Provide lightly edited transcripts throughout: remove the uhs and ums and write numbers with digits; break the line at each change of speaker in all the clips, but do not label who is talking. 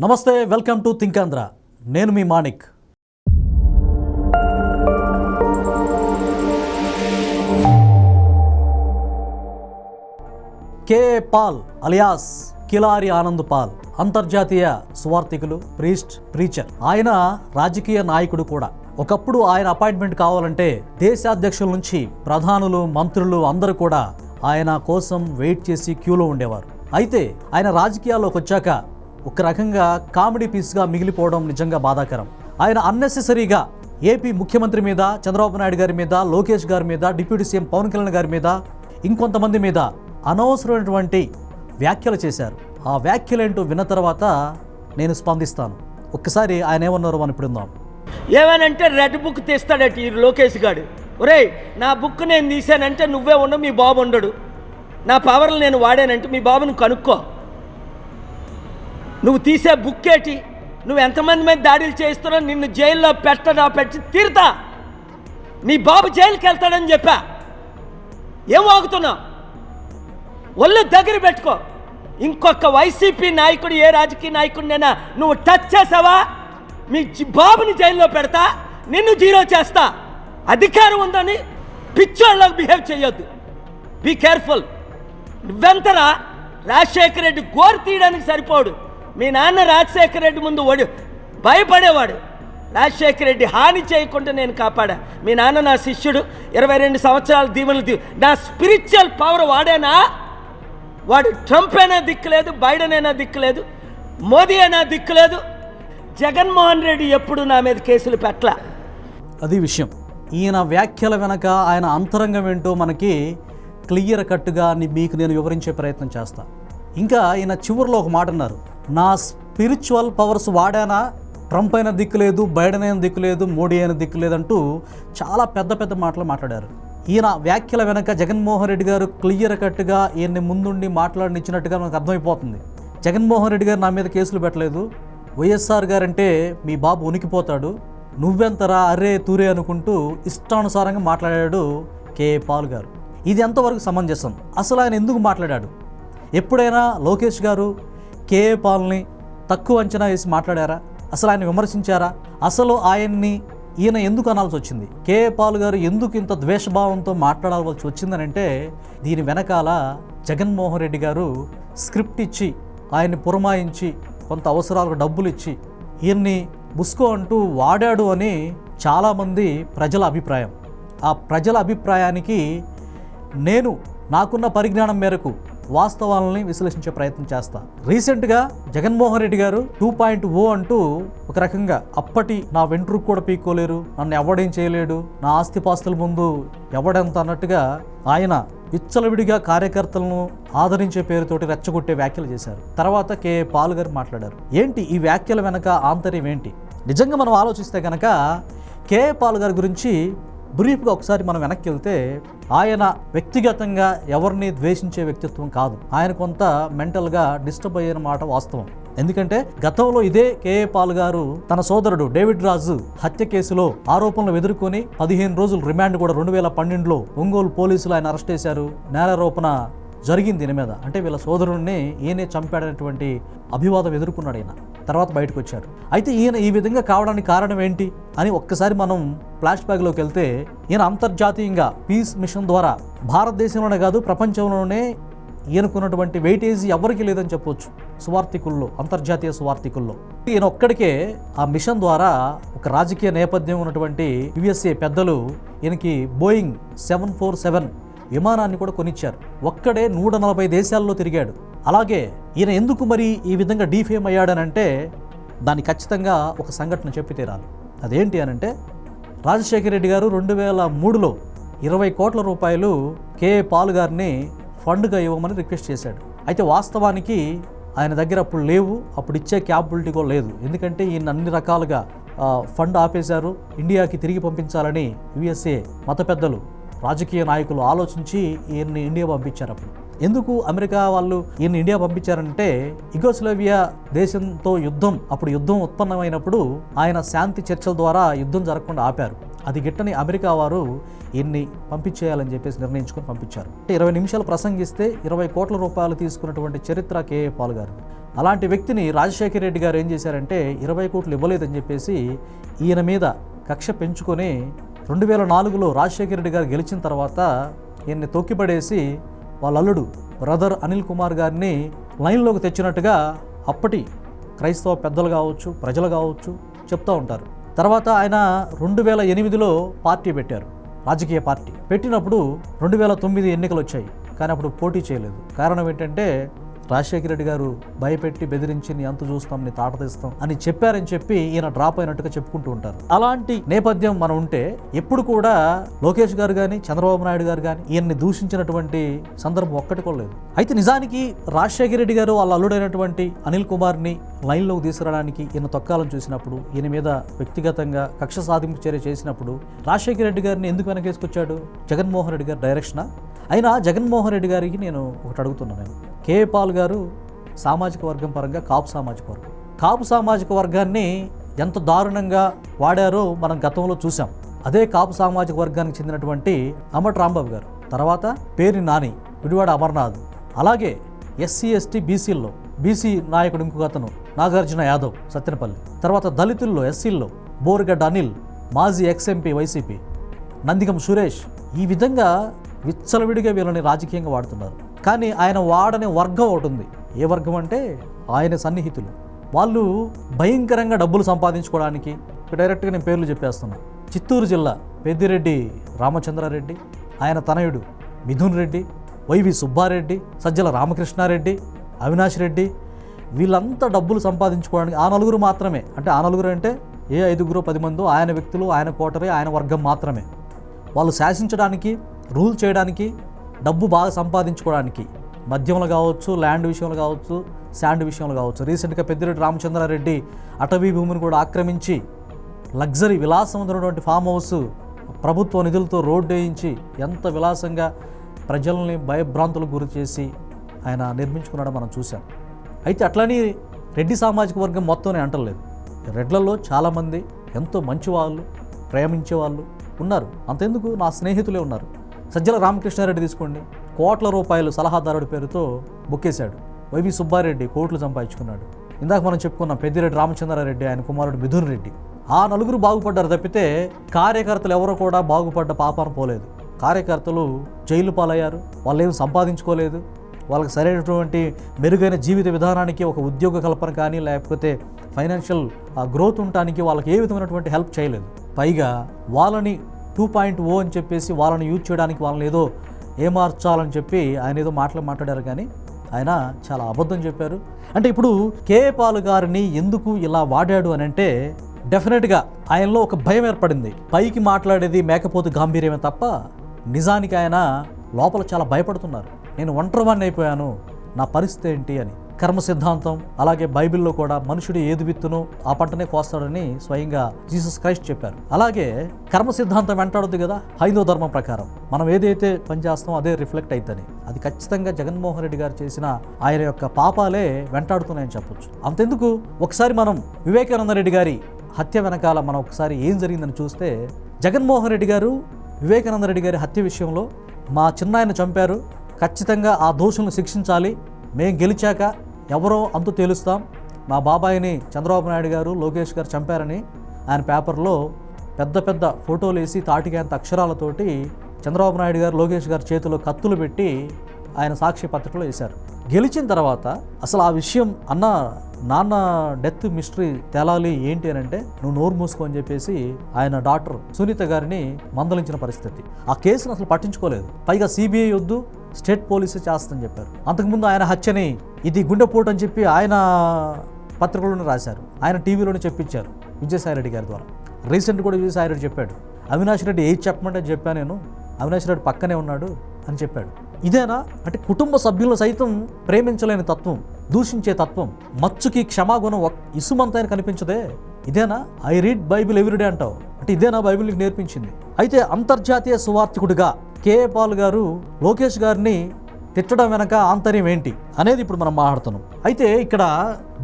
నమస్తే, welcome to think Andhra. నేను మీ మాణిక్. కేఏ పాల్ అలియాస్ కిలారి ఆనంద్ పాల్ అంతర్జాతీయ సువార్థికులు, ప్రీచర్. ఆయన రాజకీయ నాయకుడు కూడా. ఒకప్పుడు ఆయన అపాయింట్మెంట్ కావాలంటే దేశాధ్యక్షుల నుంచి ప్రధానులు, మంత్రులు అందరూ కూడా ఆయన కోసం వెయిట్ చేసి క్యూలో ఉండేవారు. అయితే ఆయన రాజకీయాల్లోకి వచ్చాక ఒక రకంగా కామెడీ పీస్గా మిగిలిపోవడం నిజంగా బాధాకరం. ఆయన అన్నెసెసరీగా ఏపీ ముఖ్యమంత్రి మీద, చంద్రబాబు నాయుడు గారి మీద, లోకేష్ గారి మీద, డిప్యూటీ సీఎం పవన్ కళ్యాణ్ గారి మీద, ఇంకొంతమంది మీద అనవసరమైనటువంటి వ్యాఖ్యలు చేశారు. ఆ వ్యాఖ్యలేంటో విన్న తర్వాత నేను స్పందిస్తాను. ఒక్కసారి ఆయన ఏమన్నారో మనం ఇప్పుడు ఉందాం.
ఏమనంటే రెడ్ బుక్ తీస్తాడట ఈ లోకేష్ గారు. ఒరేయ్, నా బుక్ నేను తీసానంటే నువ్వే ఉండవు, మీ బాబు ఉండడు. నా పవర్లు నేను వాడానంటే మీ బాబుని కనుక్కో. నువ్వు తీసే బుక్ ఏంటి? నువ్వు ఎంతమంది మీద దాడులు చేస్తున్నావు? నిన్ను జైల్లో పెట్టి తీరుతా. నీ బాబు జైలుకి వెళ్తాడని చెప్పా. ఏం వాగుతున్నావు? ఒళ్ళు దగ్గర పెట్టుకో. ఇంకొక వైసీపీ నాయకుడు, ఏ రాజకీయ నాయకుడినైనా నువ్వు టచ్ చేసావా, మీ బాబుని జైల్లో పెడతా, నిన్ను జీరో చేస్తా. అధికారం ఉందని పిచ్చోళ్ళకి బిహేవ్ చేయొద్దు. Be careful. నువ్వెంతరా? రాజశేఖర రెడ్డి గోరు తీయడానికి సరిపోడు. మీ నాన్న రాజశేఖర రెడ్డి ముందు భయపడేవాడు. రాజశేఖర రెడ్డి హాని చేయకుండా నేను కాపాడా. మీ నాన్న నా శిష్యుడు, 22 సంవత్సరాల దీవెనలు. నా స్పిరిచువల్ పవర్ వాడేనా? వాడు ట్రంప్ అయినా దిక్కులేదు, బైడెన్ అయినా దిక్కులేదు, మోదీ అయినా దిక్కులేదు. జగన్మోహన్ రెడ్డి ఎప్పుడు నా మీద కేసులు పెట్టలా.
అది విషయం. ఈయన వ్యాఖ్యల వెనక ఆయన అంతరంగం ఏంటో మనకి క్లియర్ కట్గా మీకు నేను వివరించే ప్రయత్నం చేస్తా. ఇంకా ఈయన చివరిలో ఒక మాట అన్నారు, నా స్పిరిచువల్ పవర్స్ వాడానా, ట్రంప్ అయినా దిక్కులేదు, బైడెన్ అయినా దిక్కులేదు, మోడీ అయినా దిక్కులేదు అంటూ చాలా పెద్ద మాటలు మాట్లాడారు. ఈయన వ్యాఖ్యల వెనక జగన్మోహన్ రెడ్డి గారు క్లియర్ కట్గా ఈయన్ని ముందుండి మాట్లాడినిచ్చినట్టుగా మనకు అర్థమైపోతుంది. జగన్మోహన్ రెడ్డి గారు నా మీద కేసులు పెట్టలేదు, వైఎస్ఆర్ గారంటే మీ బాబు ఉనికిపోతాడు, నువ్వెంతరా అర్రే తూరే అనుకుంటూ ఇష్టానుసారంగా మాట్లాడాడు కేఏ పాల్ గారు. ఇది ఎంతవరకు సమంజసం? అసలు ఆయన ఎందుకు మాట్లాడాడు? ఎప్పుడైనా లోకేష్ గారు కేఏ పాల్ని తక్కువ అంచనా వేసి మాట్లాడారా? అసలు ఆయన విమర్శించారా? అసలు ఆయన్ని ఈయన ఎందుకు అనాల్సి వచ్చింది? కేఏ పాల్ గారు ఎందుకు ఇంత ద్వేషభావంతో మాట్లాడాల్సి వచ్చిందనంటే దీని వెనకాల జగన్మోహన్ రెడ్డి గారు స్క్రిప్ట్ ఇచ్చి, ఆయన్ని పురమాయించి, కొంత అవసరాలకు డబ్బులు ఇచ్చి ఈయన్ని బుస్కో అంటూ వాడాడు అని చాలామంది ప్రజల అభిప్రాయం. ఆ ప్రజల అభిప్రాయానికి నేను నాకున్న పరిజ్ఞానం మేరకు వాస్తవాలని విశ్లేషించే ప్రయత్నం చేస్తా. రీసెంట్గా జగన్మోహన్ రెడ్డి గారు 2.0 అంటూ ఒక రకంగా అప్పటి నా వెంట్రుకు కూడా పీక్కోలేరు, నన్ను ఎవడేం చేయలేడు, నా ఆస్తిపాస్తుల ముందు ఎవడెంత అన్నట్టుగా ఆయన విచ్చలవిడిగా కార్యకర్తలను ఆదరించే పేరుతోటి రెచ్చగొట్టే వ్యాఖ్యలు చేశారు. తర్వాత కేఏ పాల్ గారు మాట్లాడారు. ఏంటి ఈ వ్యాఖ్యల వెనక ఆంతర్యం ఏంటి? నిజంగా మనం ఆలోచిస్తే కనుక కేఏ పాల్ గారి గురించి బ్రీఫ్గా ఒకసారి మనం వెనక్కి వెళ్తే, ఆయన వ్యక్తిగతంగా ఎవరిని ద్వేషించే వ్యక్తిత్వం కాదు. ఆయన కొంత మెంటల్గా డిస్టర్బ్ అయిన మాట వాస్తవం. ఎందుకంటే గతంలో ఇదే కేఏ పాల్ గారు తన సోదరుడు డేవిడ్ రాజు హత్య కేసులో ఆరోపణలు ఎదుర్కొని 15 రోజులు రిమాండ్ కూడా 2012లో ఒంగోలు పోలీసులు ఆయన అరెస్ట్ చేశారు. నేరారోపణ జరిగింది దీని మీద. అంటే వీళ్ళ సోదరుడిని ఈయనే చంపాడనేటువంటి అభివాదం ఎదుర్కొన్నాడు ఈయన. తర్వాత బయటకు వచ్చారు. అయితే ఈయన ఈ విధంగా కావడానికి కారణం ఏంటి అని ఒక్కసారి మనం ఫ్లాష్ బ్యాక్లోకి వెళ్తే, ఈయన అంతర్జాతీయంగా పీస్ మిషన్ ద్వారా భారతదేశంలోనే కాదు ప్రపంచంలోనే ఈయనకున్నటువంటి వెయిటేజీ ఎవరికి లేదని చెప్పొచ్చు సువార్థికుల్లో, అంతర్జాతీయ సువార్థికుల్లో. ఈయన ఒక్కడికే ఆ మిషన్ ద్వారా ఒక రాజకీయ నేపథ్యం ఉన్నటువంటి యుఎస్ఏ పెద్దలు ఈయనకి బోయింగ్ 747 విమానాన్ని కూడా కొనిచ్చారు. ఒక్కడే 140 దేశాల్లో తిరిగాడు. అలాగే ఈయన ఎందుకు మరి ఈ విధంగా డీఫేమ్ అయ్యాడనంటే దాన్ని ఖచ్చితంగా ఒక సంఘటన చెప్పి తీరాలి. అదేంటి అనంటే, రాజశేఖర రెడ్డి గారు 2003లో 20 కోట్ల రూపాయలు కేఏ పాల్ గారిని ఫండ్గా ఇవ్వమని రిక్వెస్ట్ చేశాడు. అయితే వాస్తవానికి ఆయన దగ్గర అప్పుడు లేవు, అప్పుడు ఇచ్చే క్యాపబిలిటీ కూడా లేదు. ఎందుకంటే ఈయన అన్ని రకాలుగా ఫండ్ ఆపేశారు. ఇండియాకి తిరిగి పంపించాలని యుఎస్ఏ మత పెద్దలు, రాజకీయ నాయకులు ఆలోచించి ఈయన్ని ఇండియా పంపించారు. అప్పుడు ఎందుకు అమెరికా వాళ్ళు ఈయన ఇండియా పంపించారంటే, యుగోస్లావియా దేశంతో అప్పుడు యుద్ధం ఉత్పన్నమైనప్పుడు ఆయన శాంతి చర్చల ద్వారా యుద్ధం జరగకుండా ఆపారు. అది గిట్టని అమెరికా వారు ఎన్ని పంపించేయాలని చెప్పేసి నిర్ణయించుకొని పంపించారు. 20 నిమిషాలు ప్రసంగిస్తే 20 కోట్ల రూపాయలు తీసుకున్నటువంటి చరిత్ర కేఏ పాల్ గారు. అలాంటి వ్యక్తిని రాజశేఖర రెడ్డి గారు ఏం చేశారంటే 20 కోట్లు ఇవ్వలేదని చెప్పేసి ఈయన మీద కక్ష పెంచుకొని 2004లో రాజశేఖర రెడ్డి గారు గెలిచిన తర్వాత ఈయన్ని తొక్కిపడేసి వాళ్ళ అల్లుడు బ్రదర్ అనిల్ కుమార్ గారిని లైన్లోకి తెచ్చినట్టుగా అప్పటి క్రైస్తవ పెద్దలు కావచ్చు, ప్రజలు కావచ్చు చెప్తూ ఉంటారు. తర్వాత ఆయన 2008లో పార్టీ పెట్టారు, రాజకీయ పార్టీ పెట్టినప్పుడు 2009 ఎన్నికలు వచ్చాయి, కానీ అప్పుడు పోటీ చేయలేదు. కారణం ఏంటంటే రాజశేఖర రెడ్డి గారు భయపెట్టి బెదిరించి నీ అంత చూస్తాం, నీ తాట తీస్తాం అని చెప్పారని చెప్పి ఈయన డ్రాప్ అయినట్టుగా చెప్పుకుంటూ ఉంటారు. అలాంటి నేపథ్యం మనం ఉంటే ఎప్పుడు కూడా లోకేష్ గారు కానీ చంద్రబాబు నాయుడు గారు కానీ ఈయన్ని దూషించినటువంటి సందర్భం ఒక్కటి కూడా లేదు. అయితే నిజానికి రాజశేఖర రెడ్డి గారు వాళ్ళ అల్లుడైనటువంటి అనిల్ కుమార్ని లైన్లోకి తీసుకురావడానికి ఈయన తొక్కాలని చూసినప్పుడు, ఈయన మీద వ్యక్తిగతంగా కక్ష సాధింపు చర్య చేసినప్పుడు రాజశేఖర రెడ్డి గారిని ఎందుకు వెనకేసుకొచ్చాడు? జగన్మోహన్ రెడ్డి గారు డైరెక్షనా? అయినా జగన్మోహన్ రెడ్డి గారికి నేను ఒకటి అడుగుతున్నాను. నేను కేఏ పాల్ గారు సామాజిక వర్గం పరంగా కాపు సామాజిక వర్గాన్ని ఎంత దారుణంగా వాడారో మనం గతంలో చూసాం. అదే కాపు సామాజిక వర్గానికి చెందినటువంటి అమర్ రాంబాబు గారు, తర్వాత పేరు నాని, విడివాడ అమర్నాథ్, అలాగే ఎస్సీ ఎస్టీ బీసీల్లో బీసీ నాయకుడు ఇంకొక అతను నాగార్జున యాదవ్ సత్తెనపల్లి, తర్వాత దళితుల్లో ఎస్సీల్లో బోరుగడ్డ అనిల్, మాజీ ఎక్స్ఎంపీ వైసీపీ నందిగం సురేష్, ఈ విధంగా విచ్చలవిడిగా వీళ్ళని రాజకీయంగా వాడుతున్నారు. కానీ ఆయన వాడని వర్గం ఒకటి ఉంది. ఏ వర్గం అంటే ఆయన సన్నిహితులు. వాళ్ళు భయంకరంగా డబ్బులు సంపాదించుకోవడానికి, డైరెక్ట్గా నేను పేర్లు చెప్పేస్తున్నా, చిత్తూరు జిల్లా పెద్దిరెడ్డి రామచంద్రారెడ్డి, ఆయన తనయుడు మిథున్ రెడ్డి, వైవి సుబ్బారెడ్డి, సజ్జల రామకృష్ణారెడ్డి, అవినాష్ రెడ్డి, వీళ్ళంతా డబ్బులు సంపాదించుకోవడానికి ఆ నలుగురు మాత్రమే. అంటే ఆ నలుగురు అంటే ఏ 5-10 మందో ఆయన వ్యక్తులు, ఆయన కోటరీ, ఆయన వర్గం మాత్రమే. వాళ్ళు శాసించడానికి, రూల్ చేయడానికి, డబ్బు బాగా సంపాదించుకోవడానికి, మద్యంలో కావచ్చు, ల్యాండ్ విషయంలో కావచ్చు, శాండ్ విషయంలో కావచ్చు. రీసెంట్గా పెద్దిరెడ్డి రామచంద్రారెడ్డి అటవీ భూమిని కూడా ఆక్రమించి లగ్జరీ విలాసవంతమైనటువంటి ఫామ్ హౌస్ ప్రభుత్వ నిధులతో రోడ్డు వేయించి ఎంత విలాసంగా ప్రజల్ని భయభ్రాంతులకు గురి చేసి ఆయన నిర్మించుకున్నాడో మనం చూసాం. అయితే అట్లని రెడ్డి సామాజిక వర్గం మొత్తం అంటలేదు. రెడ్లలో చాలామంది ఎంతో మంచి వాళ్ళు, ప్రేమించే వాళ్ళు ఉన్నారు. అంతెందుకు, నా స్నేహితులే ఉన్నారు. సజ్జల రామకృష్ణారెడ్డి తీసుకోండి, కోట్ల రూపాయలు సలహాదారుడి పేరుతో బొక్కేశాడు. వైవి సుబ్బారెడ్డి కోట్లు సంపాదించుకున్నాడు. ఇందాక మనం చెప్పుకున్నాం పెద్దిరెడ్డి రామచంద్రారెడ్డి, ఆయన కుమారుడు మిథున్ రెడ్డి. ఆ నలుగురు బాగుపడ్డారు తప్పితే కార్యకర్తలు ఎవరో కూడా బాగుపడ్డ పాపాన పోలేదు. కార్యకర్తలు జైలు పాలయ్యారు, వాళ్ళు ఏమి సంపాదించుకోలేదు. వాళ్ళకి సరైనటువంటి మెరుగైన జీవిత విధానానికి ఒక ఉద్యోగ కల్పన కానీ, లేకపోతే ఫైనాన్షియల్ గ్రోత్ ఉండటానికి వాళ్ళకి ఏ విధమైనటువంటి హెల్ప్ చేయలేదు. పైగా వాళ్ళని 2.0 అని చెప్పేసి వాళ్ళని యూజ్ చేయడానికి, వాళ్ళని ఏదో ఏమార్చాలని చెప్పి ఆయన ఏదో మాట్లాడారు. కానీ ఆయన చాలా అబద్ధం చెప్పారు. అంటే ఇప్పుడు కేఏ పాల్ గారిని ఎందుకు ఇలా వాడాడు అని అంటే, డెఫినెట్గా ఆయనలో ఒక భయం ఏర్పడింది. పైకి మాట్లాడేది మేకపోతు గాంభీర్యమే తప్ప నిజానికి ఆయన లోపల చాలా భయపడుతున్నారు. నేను ఒంటరివాణ్ణి అయిపోయాను, నా పరిస్థితి ఏంటి అని. కర్మ సిద్ధాంతం, అలాగే బైబిల్లో కూడా మనుషుడు ఏది విత్తునో ఆ పంటనే కోస్తాడని స్వయంగా జీసస్ క్రైస్ట్ చెప్పారు. అలాగే కర్మ సిద్ధాంతం వెంటాడుద్ది కదా హైందవ ధర్మం ప్రకారం. మనం ఏదైతే పనిచేస్తామో అదే రిఫ్లెక్ట్ అవుతుంది. అది ఖచ్చితంగా జగన్మోహన్ రెడ్డి గారు చేసిన ఆయన యొక్క పాపాలే వెంటాడుతున్నాయని చెప్పొచ్చు. అంతెందుకు, ఒకసారి మనం వివేకానంద రెడ్డి గారి హత్య వెనకాల మనం ఒకసారి ఏం జరిగిందని చూస్తే, జగన్మోహన్ రెడ్డి గారు వివేకానంద రెడ్డి గారి హత్య విషయంలో మా చిన్నాయన చంపారు, ఖచ్చితంగా ఆ దోషులను శిక్షించాలి, మేము గెలిచాక ఎవరో అంతు తేలుస్తాం, మా బాబాయిని చంద్రబాబు నాయుడు గారు లోకేష్ గారు చంపారని ఆయన పేపర్లో పెద్ద పెద్ద ఫోటోలు వేసి తాటికేంత అక్షరాలతోటి చంద్రబాబు నాయుడు గారు లోకేష్ గారి చేతిలో కత్తులు పెట్టి ఆయన సాక్షి పత్రికలో వేశారు. గెలిచిన తర్వాత అసలు ఆ విషయం అన్న నాన్న డెత్ మిస్టరీ తేలాలి ఏంటి అని అంటే, నువ్వు నోరు మూసుకో అని చెప్పేసి ఆయన డాక్టర్ సునీత గారిని మందలించిన పరిస్థితి. ఆ కేసును అసలు పట్టించుకోలేదు. పైగా సిబిఐ వద్దు, స్టేట్ పోలీసు చేస్తుందని చెప్పారు. అంతకుముందు ఆయన హత్యని ఇది గుండెపోటు అని చెప్పి ఆయన పత్రికలోనే రాశారు, ఆయన టీవీలోనే చెప్పించారు విజయసాయిరెడ్డి గారి ద్వారా. రీసెంట్ కూడా విజయసాయిరెడ్డి చెప్పాడు, అవినాష్ రెడ్డి ఏది చెప్పమంటే చెప్పాను నేను, అవినాష్ రెడ్డి పక్కనే ఉన్నాడు అని చెప్పాడు. ఇదేనా అంటే కుటుంబ సభ్యులను సైతం ప్రేమించలేని తత్వం, దూషించే తత్వం, మచ్చుకి క్షమాగుణం ఇసుమంతైన కనిపించదే? ఇదేనా ఐ రీడ్ బైబిల్ ఎవ్రీడే అంటావు అంటే ఇదేనా బైబిల్ నీకు నేర్పించింది? అయితే అంతర్జాతీయ సువార్థికుడిగా కేఏ పాల్ గారు లోకేష్ గారిని తిట్టడం వెనక ఆంతర్యం ఏంటి అనేది ఇప్పుడు మనం మాట్లాడుతున్నాం. అయితే ఇక్కడ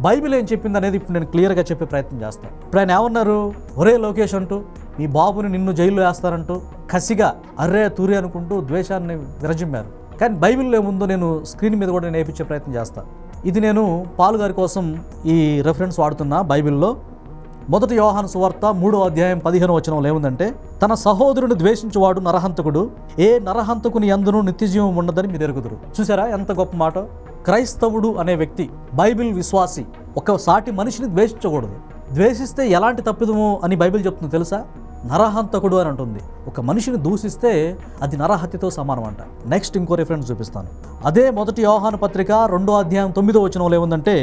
బైబిల్ ఏం చెప్పింది అనేది ఇప్పుడు నేను క్లియర్గా చెప్పే ప్రయత్నం చేస్తాను. ఇప్పుడు ఆయన ఏమన్నారు, ఒరే లోకేష్ అంటూ మీ బాబుని నిన్ను జైల్లో వేస్తారంటూ కసిగా అర్రే తూరి అనుకుంటూ ద్వేషాన్ని విరజిమ్మారు. కానీ బైబిల్లో ఏముందో నేను స్క్రీన్ మీద కూడా నేను వేయించే ప్రయత్నం చేస్తాను. ఇది నేను పాలు గారి కోసం ఈ రెఫరెన్స్ వాడుతున్నా. బైబిల్లో 1 యోహాను సువార్త 3వ అధ్యాయం 15వ వచనంలో ఏముందంటే, తన సహోదరుని ద్వేషించువాడు నరహంతకుడు, ఏ నరహంతకుని యందును నిత్యజీవం ఉండదని మీరు ఎరుగుదురు. చూసారా ఎంత గొప్ప మాట. క్రైస్తవుడు అనే వ్యక్తి, బైబిల్ విశ్వాసి ఒక సాటి మనిషిని ద్వేషించకూడదు. ద్వేషిస్తే ఎలాంటి తప్పిదము అని బైబిల్ చెప్తుంది తెలుసా? నరహంతకుడు అని అంటుంది. ఒక మనిషిని దూషిస్తే అది నరహత్యతో సమానం అంట. నెక్స్ట్ ఇంకో రిఫరెన్స్ చూపిస్తాను. అదే 1 యోహాను పత్రిక 2వ అధ్యాయం 9వ వచనంలో ఏముందంటే,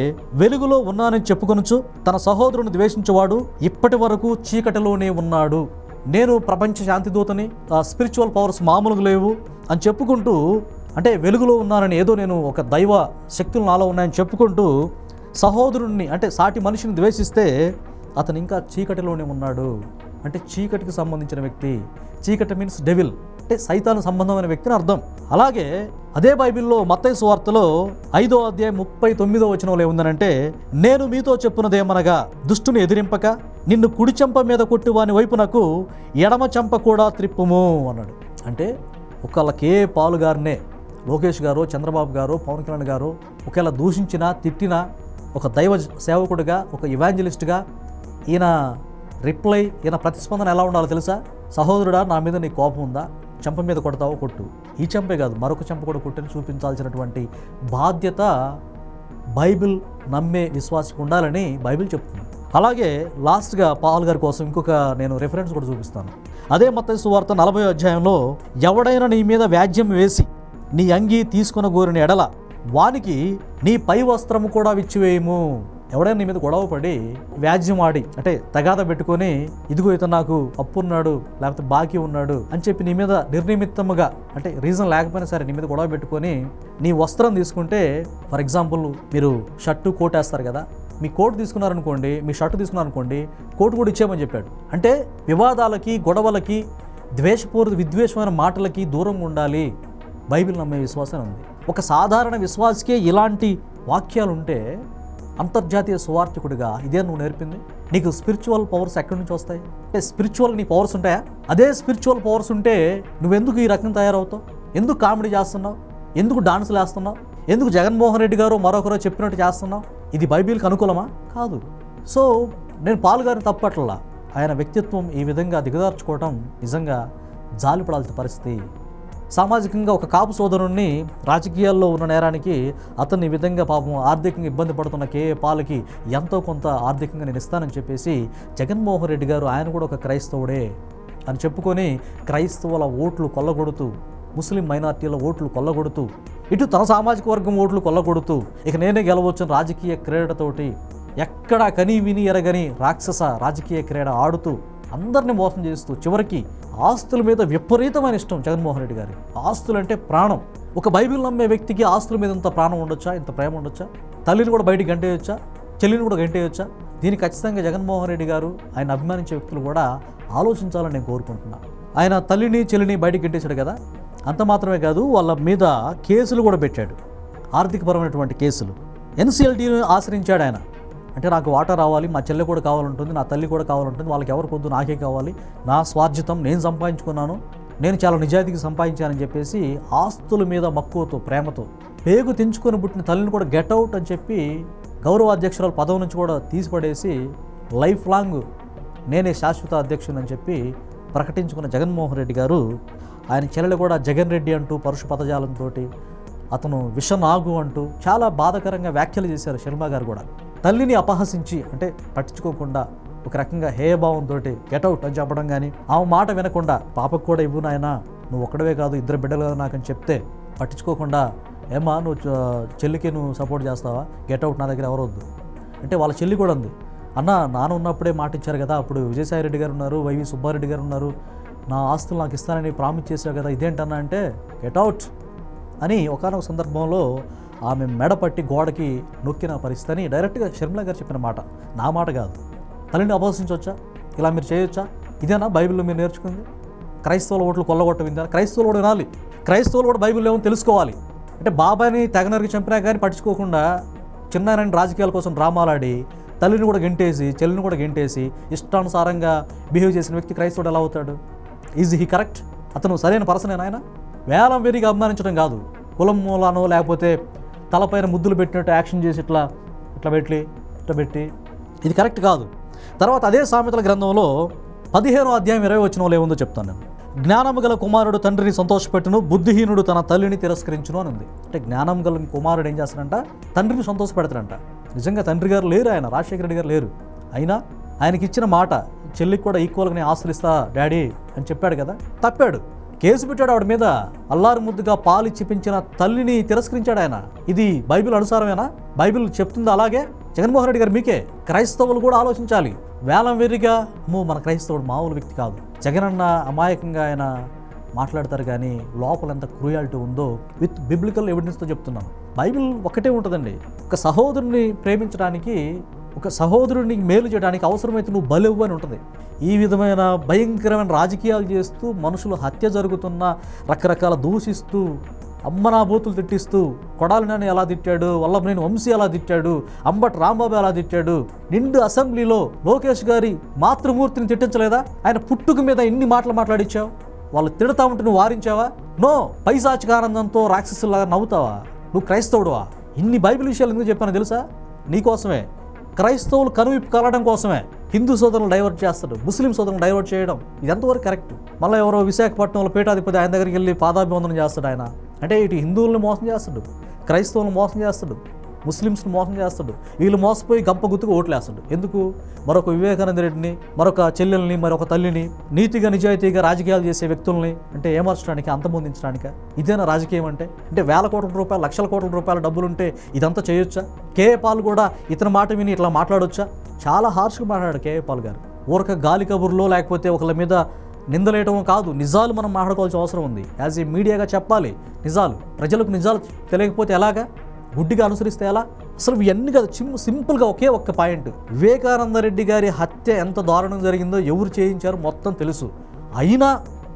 వెలుగులో ఉన్నానని చెప్పుకొనుచు తన సహోదరుని ద్వేషించేవాడు ఇప్పటి వరకు చీకటిలోనే ఉన్నాడు. నేను ప్రపంచ శాంతిదూతని, స్పిరిచువల్ పవర్స్ మామూలుగా లేవు అని చెప్పుకుంటూ, అంటే వెలుగులో ఉన్నానని, ఏదో నేను ఒక దైవ శక్తులు నాలో ఉన్నాయని చెప్పుకుంటూ సహోదరుణ్ణి అంటే సాటి మనిషిని ద్వేషిస్తే అతను ఇంకా చీకటిలోనే ఉన్నాడు. అంటే చీకటికి సంబంధించిన వ్యక్తి. చీకటి మీన్స్ డెవిల్, అంటే సైతాను సంబంధమైన వ్యక్తిని అర్థం. అలాగే అదే బైబిల్లో మత్తయి సువార్తలో 5వ అధ్యాయం 39వ వచనంలో ఏముందనంటే, నేను మీతో చెప్పున్నదేమనగా దుష్టుని ఎదిరింపక నిన్ను కుడి చెంప మీద కొట్టి వాని వైపునకు ఎడమ చెంప కూడా త్రిప్పుము అన్నాడు. అంటే ఒకళ్ళకే పాలు గారినే లోకేష్ గారు, చంద్రబాబు గారు, పవన్ కళ్యాణ్ గారు ఒకవేళ దూషించినా తిట్టినా ఒక దైవ సేవకుడిగా, ఒక ఇవాంజలిస్ట్గా ఈయన రిప్లై, ఈయన ప్రతిస్పందన ఎలా ఉండాలో తెలుసా? సహోదరుడా, నా మీద నీ కోపం ఉందా? చెంప మీద కొడతావో కొట్టు. ఈ చెంపే కాదు, మరొక చెంప కూడా కొట్టని చూపించాల్సినటువంటి బాధ్యత బైబిల్ నమ్మే విశ్వాసకు ఉండాలని బైబిల్ చెప్తుంది. అలాగే లాస్ట్గా పాల్ గారి కోసం ఇంకొక నేను రెఫరెన్స్ కూడా చూపిస్తాను. అదే మత్తయి సువార్త 40వ అధ్యాయంలో, ఎవడైనా నీ మీద వ్యాజ్యం వేసి నీ అంగీ తీసుకున్న గోరిన ఎడల వానికి నీ పై వస్త్రము కూడా విచ్చివేయము. ఎవడైనా నీ మీద గొడవ పడి వ్యాజ్యం ఆడి, అంటే తగాద పెట్టుకొని, ఇదిగో ఇతను నాకు అప్పు ఉన్నాడు లేకపోతే బాకీ ఉన్నాడు అని చెప్పి నీ మీద నిర్నిమిత్తముగా, అంటే రీజన్ లేకపోయినా సరే నీ మీద గొడవ పెట్టుకొని నీ వస్త్రం తీసుకుంటే, ఫర్ ఎగ్జాంపుల్ మీరు షర్టు కోట్ వేస్తారు కదా, మీ కోట్ తీసుకున్నారనుకోండి, మీ షర్టు తీసుకున్నారనుకోండి, కోట్ కూడా ఇచ్చేయమని చెప్పాడు. అంటే వివాదాలకి, గొడవలకి, విద్వేషమైన మాటలకి దూరంగా ఉండాలి బైబిల్ నమ్మే విశ్వాసం ఉంది. ఒక సాధారణ విశ్వాసికే ఇలాంటి వాక్యాలు ఉంటే, అంతర్జాతీయ సువార్థికుడిగా ఇదే నువ్వు నేర్పింది? నీకు స్పిరిచువల్ పవర్స్ ఎక్కడి నుంచి వస్తాయి? అంటే స్పిరిచువల్ నీ పవర్స్ ఉంటాయా? అదే స్పిరిచువల్ పవర్స్ ఉంటే నువ్వెందుకు ఈ రకంగా తయారవుతావు? ఎందుకు కామెడీ చేస్తున్నావు? ఎందుకు డాన్సులు వేస్తున్నావు? ఎందుకు జగన్మోహన్ రెడ్డి గారు మరొకరో చెప్పినట్టు చేస్తున్నావు? ఇది బైబిల్కి అనుకూలమా? కాదు. సో నేను పాల్ గారిని తప్పట్లా, ఆయన వ్యక్తిత్వం ఈ విధంగా దిగదార్చుకోవటం నిజంగా జాలిపడాల్సిన పరిస్థితి. సామాజికంగా ఒక కాపు సోదరుణ్ణి రాజకీయాల్లో ఉన్న నేరానికి అతన్ని ఈ విధంగా పాపం ఆర్థికంగా ఇబ్బంది పడుతున్న కేఏ పాల్కి ఎంతో కొంత ఆర్థికంగా నేను ఇస్తానని చెప్పేసి జగన్మోహన్ రెడ్డి గారు, ఆయన కూడా ఒక క్రైస్తవుడే అని చెప్పుకొని క్రైస్తవుల ఓట్లు కొల్లగొడుతూ, ముస్లిం మైనార్టీల ఓట్లు కొల్లగొడుతూ, ఇటు తన సామాజిక వర్గం ఓట్లు కొల్లగొడుతూ, ఇక నేనే గెలవచ్చిన రాజకీయ క్రీడతోటి ఎక్కడా కనీ విని ఎరగని రాక్షస రాజకీయ క్రీడ ఆడుతూ అందరినీ మోసం చేస్తూ, చివరికి ఆస్తుల మీద విపరీతమైన ఇష్టం జగన్మోహన్ రెడ్డి గారి. ఆస్తులు అంటే ప్రాణం. ఒక బైబిల్ నమ్మే వ్యక్తికి ఆస్తుల మీద ఇంత ప్రాణం ఉండొచ్చా? ఇంత ప్రేమ ఉండొచ్చా? తల్లిని కూడా బయటికి గంటేయొచ్చా? చెల్లిని కూడా గంటేయొచ్చా? దీనికి ఖచ్చితంగా జగన్మోహన్ రెడ్డి గారు, ఆయన అభిమానించే వ్యక్తులు కూడా ఆలోచించాలని నేను కోరుకుంటున్నా. ఆయన తల్లిని చెల్లిని బయటికి గంటేశాడు కదా, అంత మాత్రమే కాదు, వాళ్ళ మీద కేసులు కూడా పెట్టాడు, ఆర్థికపరమైనటువంటి కేసులు. ఎన్సీఎల్టీని ఆశ్రయించాడు ఆయన. అంటే నాకు వాటా రావాలి, మా చెల్లె కూడా కావాలంటుంది, నా తల్లి కూడా కావాలంటుంది, వాళ్ళకి ఎవరు పొద్దు నాకే కావాలి, నా స్వార్జితం నేను సంపాదించుకున్నాను, నేను చాలా నిజాయితీగా సంపాదించానని చెప్పేసి ఆస్తుల మీద మక్కువతో, ప్రేమతో పేగు తెంచుకొని పుట్టిన తల్లిని కూడా గెట్ అవుట్ అని చెప్పి గౌరవ అధ్యక్షురాలు పదవి నుంచి కూడా తీసిపడేసి లైఫ్ లాంగ్ నేనే శాశ్వత అధ్యక్షుని అని చెప్పి ప్రకటించుకున్న జగన్మోహన్ రెడ్డి గారు, ఆయన చెల్లెలు కూడా జగన్ రెడ్డి అంటూ పరుష పదజాలంతో, అతను విషనాగు అంటూ చాలా బాధాకరంగా వ్యాఖ్యలు చేశారు. శర్మ గారు కూడా తల్లిని అపహసించి, అంటే పట్టించుకోకుండా ఒక రకంగా హేయభావంతో గెట్అవుట్ అని చెప్పడం కానీ, ఆ మాట వినకుండా పాపకు కూడా ఇవ్వు నాయనా, నువ్వు ఒక్కడవే కాదు 2 బిడ్డలు కదా నాకని చెప్తే పట్టించుకోకుండా, ఏమా నువ్వు చెల్లికి నువ్వు సపోర్ట్ చేస్తావా, గెట్అవుట్, నా దగ్గర ఎవరొద్దు అంటే వాళ్ళ చెల్లి కూడా ఉంది, అన్న నాన్న ఉన్నప్పుడే మాట ఇచ్చారు కదా, అప్పుడు విజయసాయి రెడ్డి గారు ఉన్నారు, వైవి సుబ్బారెడ్డి గారు ఉన్నారు, నా ఆస్తులు నాకు ఇస్తానని ప్రామిస్ చేశావు కదా, ఇదేంటన్నా అంటే గెట్అవుట్ అని ఒకానొక సందర్భంలో ఆమె మెడపట్టి గోడకి నొక్కిన పరిస్థితి అని డైరెక్ట్గా షర్మిల గారు చెప్పిన మాట, నా మాట కాదు. తల్లిని అపహసించవచ్చా? ఇలా మీరు చేయొచ్చా? ఇదేనా బైబిల్లో మీరు నేర్చుకుంది? క్రైస్తవుల ఓట్లు కొల్లగొట్టవిందా? క్రైస్తవులు కూడా వినాలి, క్రైస్తవులు కూడా బైబిల్లో ఏమో తెలుసుకోవాలి. అంటే బాబాయిని తెగనరికి చంపినా కానీ పట్టించుకోకుండా చిన్నాయనని రాజకీయాల కోసం డ్రామాలాడి తల్లిని కూడా గెంటేసి చెల్లిని కూడా గెంటేసి ఇష్టానుసారంగా బిహేవ్ చేసిన వ్యక్తి క్రైస్తవుడు ఎలా అవుతాడు? Is he correct? అతను సరైన పర్సనేనా? ఆయన వేలం వెరిగా అభిమానించడం కాదు, కులం మూలానో లేకపోతే తలపైన ముద్దులు పెట్టినట్టు యాక్షన్ చేసి ఇట్లా పెట్టి ఇది కరెక్ట్ కాదు. తర్వాత అదే సామెతల గ్రంథంలో 15వ అధ్యాయం 20వ వచనంలో ఏముందో చెప్తాను నేను. జ్ఞానము గల కుమారుడు తండ్రిని సంతోషపెట్టును, బుద్ధిహీనుడు తన తల్లిని తిరస్కరించును అని ఉంది. అంటే జ్ఞానం గల కుమారుడు ఏం చేస్తాడంట? తండ్రిని సంతోషపెడతాడంట. నిజంగా తండ్రి గారు లేరు, ఆయన రాజశేఖర రెడ్డి గారు లేరు. అయినా ఆయనకి ఇచ్చిన మాట, చెల్లికి కూడా ఈక్వల్గా నేను ఆస్తులిస్తా డాడీ అని చెప్పాడు కదా, తప్పాడు. కేసు పెట్టాడు ఆవిడ మీద. అల్లారు ముద్దుగా పాలిచ్చి పెంచిన తల్లిని తిరస్కరించాడు ఆయన. ఇది బైబిల్ అనుసారమేనా? బైబిల్ చెప్తుందా అలాగే? జగన్మోహన్ రెడ్డి గారు మీకే, క్రైస్తవులు కూడా ఆలోచించాలి. వేలం వెర్రిగా మన క్రైస్తవుడు మామూలు వ్యక్తి కాదు. జగనన్న అమాయకంగా ఆయన మాట్లాడతారు, కానీ లోపల ఎంత క్రూయాలిటీ ఉందో విత్ బిబ్లికల్ ఎవిడెన్స్తో చెప్తున్నాను. బైబిల్ ఒకటే ఉంటుందండి. ఒక సహోదరుని ప్రేమించడానికి, ఒక సహోదరుడిని మేలు చేయడానికి అవసరమైతే నువ్వు బలివ్వు అని ఉంటుంది. ఈ విధమైన భయంకరమైన రాజకీయాలు చేస్తూ, మనుషులు హత్య జరుగుతున్నా రకరకాల దూషిస్తూ, అమ్మనాబూతులు తిట్టిస్తూ, కొడాలినాని ఎలా తిట్టాడు, వల్లభనేని వంశీ ఎలా తిట్టాడు, అంబటి రాంబాబు ఎలా తిట్టాడు, నిండు అసెంబ్లీలో లోకేష్ గారి మాతృమూర్తిని తిట్టించలేదా? ఆయన పుట్టుక మీద ఎన్ని మాటలు మాట్లాడించావు? వాళ్ళు తిడతా ఉంటే నువ్వు వారించావా? నో. పైశాచిక ఆనందంతో రాక్షసులాగా నవ్వుతావా? నువ్వు క్రైస్తవుడువా? ఇన్ని బైబిల్ విషయాలు ఎందుకు చెప్పానో తెలుసా? నీకోసమే. క్రైస్తవులు కనువిప్పు కలగడం కోసమే హిందూ సోదరులు డైవర్ట్ చేస్తాడు, ముస్లిం సోదరులు డైవర్ట్ చేయడం. ఇది ఎంతవరకు కరెక్ట్? మళ్ళీ ఎవరో విశాఖపట్నంలో పీఠాధిపతి ఆయన దగ్గరికి వెళ్ళి పాదాభివందనం చేస్తాడు ఆయన. అంటే ఇటు హిందువులను మోసం చేస్తాడు, క్రైస్తవులను మోసం చేస్తాడు, ముస్లిమ్స్ని మోసం చేస్తాడు. వీళ్ళు మోసపోయి గంప గుర్తుకు ఓట్లేస్తాడు. ఎందుకు? మరొక వివేకానంద రెడ్డిని, మరొక చెల్లెల్ని, మరొక తల్లిని, నీతిగా నిజాయితీగా రాజకీయాలు చేసే వ్యక్తుల్ని అంటే ఏమర్చడానికి, అంతమొందించడానిక? ఇదేనా రాజకీయం అంటే? వేల కోట్ల రూపాయలు, లక్షల కోట్ల రూపాయల డబ్బులుంటే ఇదంతా చేయొచ్చా? కేఏ పాల్ కూడా ఇతని మాట విని ఇట్లా మాట్లాడొచ్చా? చాలా హార్ష్గా మాట్లాడాడు కేఏ పాల్ గారు. ఊరక గాలి కబుర్లో లేకపోతే ఒకళ్ళ మీద నిందలేయటం కాదు, నిజాలు మనం మాట్లాడుకోవాల్సిన అవసరం ఉంది. యాజ్ ఏ మీడియాగా చెప్పాలి నిజాలు. ప్రజలకు నిజాలు తెలియకపోతే ఎలాగా? గుడ్డిగా అనుసరిస్తే ఎలా? అసలు ఇవన్నీ కాదు, సింపుల్గా ఒకే ఒక్క పాయింట్. వివేకానంద రెడ్డి గారి హత్య ఎంత దారుణం జరిగిందో, ఎవరు చేయించారో మొత్తం తెలుసు. అయినా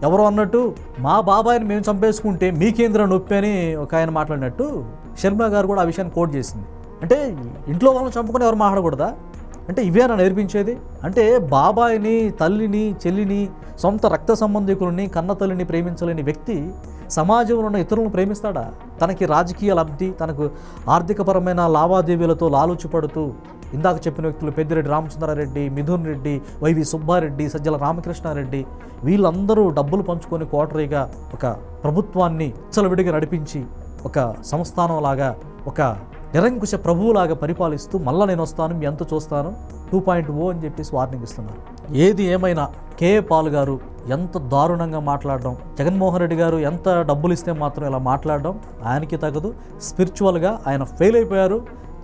ఎవరో అన్నట్టు మా బాబాయిని మేము చంపేసుకుంటే మీకేంద్ర నొప్పి అని ఒక ఆయన మాట్లాడినట్టు షర్మిల గారు కూడా ఆ విషయాన్ని కోట్ చేసింది. అంటే ఇంట్లో వాళ్ళని చంపుకొని ఎవరు మాట్లాడకూడదా? అంటే ఇవేనా నేర్పించేది? అంటే బాబాయిని, తల్లిని, చెల్లిని, సొంత రక్త సంబంధికులని, కన్న తల్లిని ప్రేమించలేని వ్యక్తి సమాజంలో ఉన్న ఇతరులను ప్రేమిస్తాడా? తనకి రాజకీయ లబ్ధి, తనకు ఆర్థికపరమైన లావాదేవీలతో లాలుచిపడుతూ ఇందాక చెప్పిన వ్యక్తులు పెద్దిరెడ్డి రామచంద్రారెడ్డి, మిథున్ రెడ్డి, వైవి సుబ్బారెడ్డి, సజ్జల రామకృష్ణారెడ్డి, వీళ్ళందరూ డబ్బులు పంచుకొని కోటరీగా ఒక ప్రభుత్వాన్ని చలవిడిగా నడిపించి ఒక సంస్థానంలాగా, ఒక నిరంకుశ ప్రభువులాగా పరిపాలిస్తూ మళ్ళీ నేను వస్తాను, మీ అంత చూస్తాను 2.0 అని చెప్పేసి వార్నింగ్ ఇస్తున్నారు. ఏది ఏమైనా కేఏ పాల్ గారు ఎంత దారుణంగా మాట్లాడడం, జగన్మోహన్ రెడ్డి గారు ఎంత డబ్బులు ఇస్తే మాత్రం ఇలా మాట్లాడడం ఆయనకి తగదు. స్పిరిచువల్గా ఆయన ఫెయిల్ అయిపోయారు.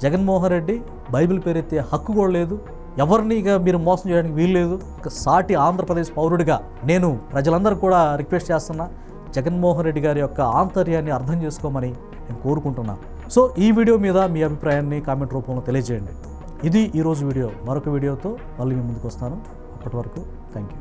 జగన్మోహన్ రెడ్డి బైబిల్ పేరెత్తే హక్కు కూడా లేదు. ఎవరిని ఇక మీరు మోసం చేయడానికి వీల్లేదు. ఒక సాటి ఆంధ్రప్రదేశ్ పౌరుడిగా నేను ప్రజలందరూ కూడా రిక్వెస్ట్ చేస్తున్నా, జగన్మోహన్ రెడ్డి గారి యొక్క ఆంతర్యాన్ని అర్థం చేసుకోమని నేను కోరుకుంటున్నాను. సో ఈ వీడియో మీద మీ అభిప్రాయాన్ని కామెంట్ రూపంలో తెలియజేయండి. ఇది ఈరోజు వీడియో. మరొక వీడియోతో మళ్ళీ మీ ముందుకు వస్తాను. అప్పటి వరకు థ్యాంక్ యూ.